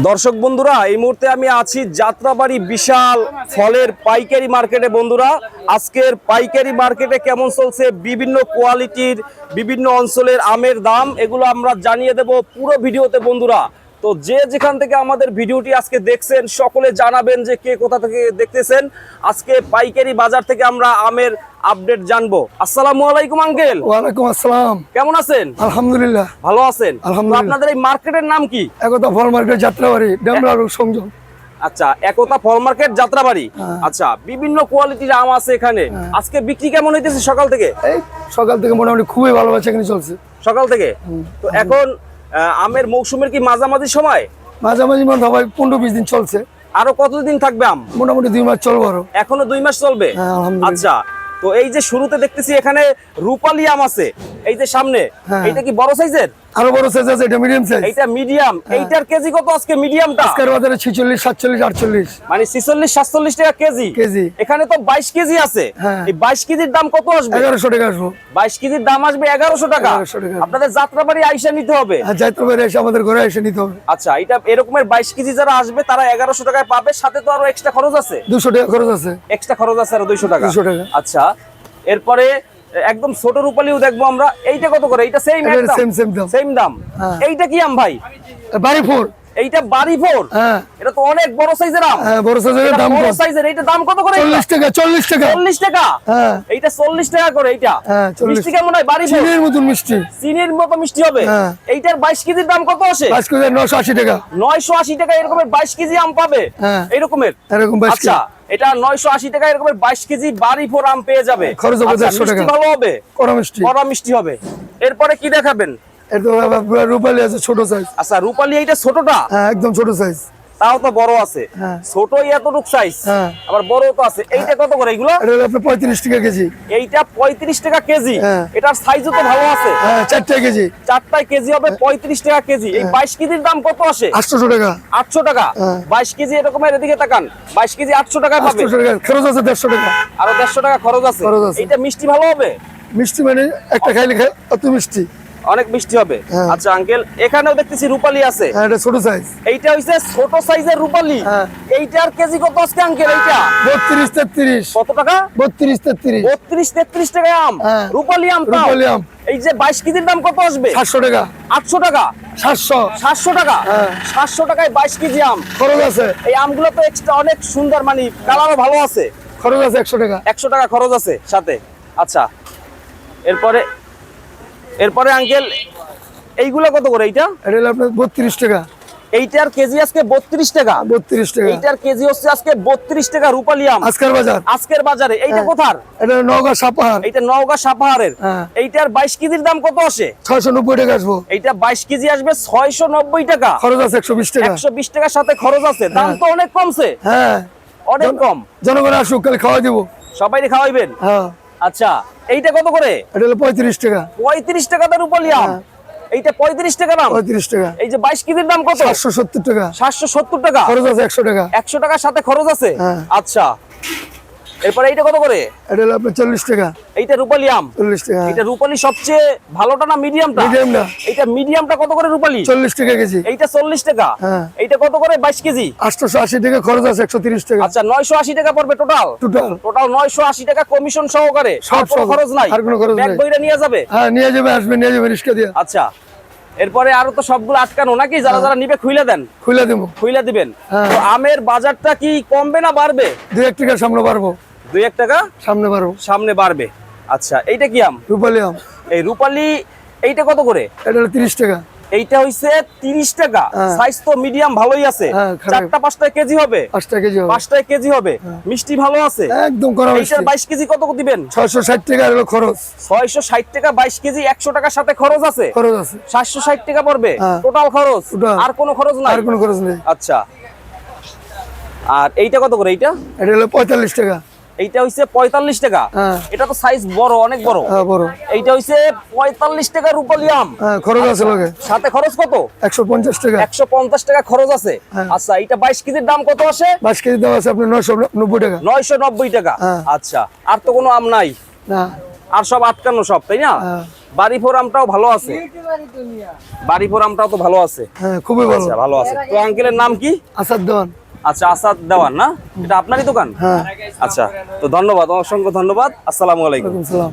দর্শক বন্ধুরা, এই মুহূর্তে আমি আছি যাত্রাবাড়ি বিশাল ফলের পাইকারি মার্কেটে। বন্ধুরা, আজকের পাইকারি মার্কেটে কেমন চলছে, বিভিন্ন কোয়ালিটির বিভিন্ন অঞ্চলের আমের দাম, এগুলো আমরা জানিয়ে দেব পুরো ভিডিওতে। বন্ধুরা, তো যে যেখান থেকে আমাদের ভিডিওটি আজকে দেখছেন সকলে জানাবেন যে কে কোথা থেকে দেখতেছেন। আজকে পাইকারি বাজার থেকে আমরা আমের আপডেট জানবো। আসসালামু আলাইকুম আঙ্কেল। ওয়ালাইকুম আসসালাম। কেমন আছেন? আলহামদুলিল্লাহ ভালো আছেন? আলহামদুলিল্লাহ। আপনাদের এই মার্কেটের নাম কি? একতা ফল মার্কেট যাত্রাবাড়ি ডেমরা রোড সংযোগ। আচ্ছা, একতা ফল মার্কেট যাত্রাবাড়ি। আচ্ছা, বিভিন্ন কোয়ালিটির আম আছে এখানে। আজকে বিক্রি কেমন হইতেছে সকাল থেকে? এই সকাল থেকে মোটামুটি খুবই ভালো আছে, এখানে চলছে সকাল থেকে। তো এখন আমের মৌসুমের কি মাঝামাঝি সময়? মাঝামাঝি মনে হয় 15-20 দিন চলছে। আরো কতদিন থাকবে আম? মোটামুটি 2 মাস চলবে আরো। এখনো 2 মাস চলবে। আলহামদুলিল্লাহ। আচ্ছা, তো এই যে শুরুতে দেখতেছি এখানে রূপালী আম আছে, এই যে সামনে, এটা কি বড় সাইজের? আরো বড় সাইজ আছে, এটা মিডিয়াম সাইজ। এটা মিডিয়াম। এইটার কেজি কত আজকে মিডিয়ামটা? আজকের বাজারে 46, 47, 48 মানে 46, 47 টাকা কেজি। এখানে তো 22 কেজি আছে। এই 22 কেজির দাম কত আসবে? 1100 টাকা আসবে। 22 কেজির দাম আসবে 1100 টাকা। আপনাদের যাত্রাবাড়ি আইসা নিতে হবে। যাত্রাবাড়ি এসে আমাদের ঘরে এসে নিতে হবে। আচ্ছা, এটা এরকমের 22 কেজি যারা আসবে তারা 1100 টাকায় পাবে, সাথে তো আরো এক্সট্রা খরচ আছে। 200 টাকা খরচ আছে। এক্সট্রা খরচ আছে আরো 200 টাকা। 200 টাকা। আচ্ছা, এরপরে একদম ছোট রূপালীও দেখবো আমরা। এইটা কত করে? এইটা সেম দাম। সেম দাম। এইটা কি আম ভাই? বাড়িপুর। এইটা বাড়িপুর। এটা তো অনেক বড় সাইজের আম। বড় সাইজের দাম বড় সাইজের। এইটা দাম কত করে? 40 টাকা। 40 টাকা। 40 টাকা। এইটা 40 টাকা করে। এইটা মিষ্টি কেমন হয়? বাড়িপুর চিনির মতো মিষ্টি। চিনির মতো মিষ্টি হবে। এইটার 22 কেজির দাম কত আসে? 22 কেজি 980 টাকা। 980 টাকা এরকমের 22 কেজি আম পাবে। এরকমের। আচ্ছা, এটা 980 টাকা এরকমের 22 কেজি বাড়িপুর আম পেয়ে যাবে। খরচ হবে 150 টাকা। ভালো হবে, কড়া মিষ্টি হবে। এরপরে কি দেখাবেন? রূপালী আছে ছোট সাইজ। আচ্ছা, রূপালী এইটা ছোটটা? একদম ছোট সাইজ। তাও তো বড় আছে। ছোটই এতটুক সাইজ, আবার বড় তো আছে। এইটা কত করে এগুলো? এটা 35 টাকা কেজি। এইটা 35 টাকা কেজি। এটার সাইজও তো ভালো আছে। 4টা কেজি। 4টাই কেজি হবে 35 টাকা কেজি। এই 22 কেজির দাম কত আসে? 800 টাকা। 800 টাকা। 22 কেজি এরকমের, এদিকে তাকান, 22 কেজি 800 টাকা পাবে। 800 টাকা খরচ আছে। 150 টাকা। আরো 150 টাকা খরচ আছে। এইটা মিষ্টি ভালো হবে। মিষ্টি মানে একটা খাইলে অত মিষ্টি, অনেক মিষ্টি হবে। আচ্ছা আঙ্কেল, এখানেও দেখতেছি রূপালী আছে। এটা ছোট সাইজ। এইটা হইছে ছোট সাইজের রূপালী। এইটার কেজি কত আজকে আঙ্কেল? এইটা 32-33। কত টাকা? 32-33। 32-33 টাকা আম। রূপালী আম। রূপালী আম। এই যে 22 কেজির দাম কত আসবে? 700 টাকা। 800 টাকা। 700 টাকা। 700 টাকায় 22 কেজি আম। খরচ আছে। এই আমগুলো তো এক্সট্রা অনেক সুন্দর, মানে কালারও ভালো আছে। খরচ আছে 100 টাকা। 100 টাকা খরচ আছে সাথে। আচ্ছা, এরপরে আঙ্কেল এইগুলা কত করে? এইটা হলো আপনার 32 টাকা। এইটার কেজি আজকে 32 টাকা। 32 টাকা। এইটার কেজি হচ্ছে আজকে 32 টাকা রূপালী আম আজকের বাজারে। এইটা কোথার? এটা নওগাঁ সাপাহার। এইটা নওগাঁ সাপাহারের। এইটার 22 কেজির দাম কত আসে? 690 টাকা আসবে। এইটা 22 কেজি আসবে 690 টাকা। খরচ আছে 120 টাকা। 120 টাকার সাথে খরচ আছে। দাম তো অনেক কমছে। অনেক কম। জনগণ আসুক, কাল খাওয়া দেবো। সবাইকে খাওয়াইবেন? আচ্ছা, এইটা কত করে? এটা হলো 35 টাকা। 35 টাকাতে রূপালী আম। এইটা 35 টাকা দাম। 35 টাকা। এই যে 22 কেজির দাম কত? 770 টাকা। 770 টাকা। খরচ আছে 100 টাকা। 100 টাকার সাথে খরচ আছে। আচ্ছা, এরপরে এইটা কত করে? এটা হলো আপনার 40 টাকা। এইটা রূপালী আম। 40 টাকা। এটা রূপালী সবচেয়ে ভালোটা না মিডিয়ামটা? মিডিয়ামটা। এইটা মিডিয়ামটা কত করে রূপালী? 40 টাকা কেজি। এইটা 40 টাকা। এইটা কত করে 22 কেজি? 880 টাকা। খরচ আছে 130 টাকা। আচ্ছা, 980 টাকা পড়বে টোটাল 980 টাকা কমিশন সহকারে। সব খরচ নাই। আর কোনো খরচ নাই। ব্যাগ বইরা নিয়ে যাবে? নিয়ে যাবে, আসবে, নিয়ে যাবে রিস্কা দিয়ে। আচ্ছা, এরপরে আরো তো সবগুলো আটকানো নাকি? যারা নিবে খুইলা দেন। খুইলা দিবেন। তো আমের বাজারটা কি কমবে না বাড়বে? 2-1 টাকা সামনে বাড়বো। 2-1 টাকা সামনে বাড়বে। আচ্ছা, এইটা কি আম? রূপালী আম। এই রূপালী এইটা কত করে? এটা হলো 30 টাকা। এইটা হইছে 30 টাকা। সাইজ তো মিডিয়াম ভালোই আছে। 4টা-5টা কেজি হবে। 5টা কেজি হবে। মিষ্টি ভালো আছে একদম। করা এইটার 22 কেজি কত দিবেন? 660 টাকা হলো খরচ। 660 টাকা 22 কেজি। 100 টাকার সাথে খরচ আছে। 760 টাকা পড়বে টোটাল খরচ। আর কোনো খরচ নাই? আচ্ছা, আর এইটা কত করে? এইটা হলো 45 টাকা। এইটা হইছে 45 টাকা। এটা তো সাইজ বড়, অনেক বড়। এইটা হইছে 45 টাকা রূপালী আম। খরচ আছে লগে। সাথে খরচ কত? 150 টাকা। 150 টাকা খরচ আছে। আচ্ছা, এটা 22 কেজির দাম কত আসে? 22 কেজির দাম আছে আপনার 990 টাকা। 990 টাকা। আচ্ছা, আর তো কোনো আম নাই? না, আর সব আটকানো সব, তাই না? বাড়ি ফোরামটাও ভালো আছে, বাড়ি ফোরামটাও তো ভালো আছে। হ্যাঁ খুবই ভালো। আচ্ছা ভালো আছে। তো আঙ্কেলের নাম কি? আসাদ দেওয়ান। আচ্ছা আসাদ দেওয়ান না, এটা আপনারই দোকান? হ্যাঁ। আচ্ছা, তো ধন্যবাদ, অসংখ্য ধন্যবাদ। আসসালামু আলাইকুম। ওয়ালাইকুম সালাম।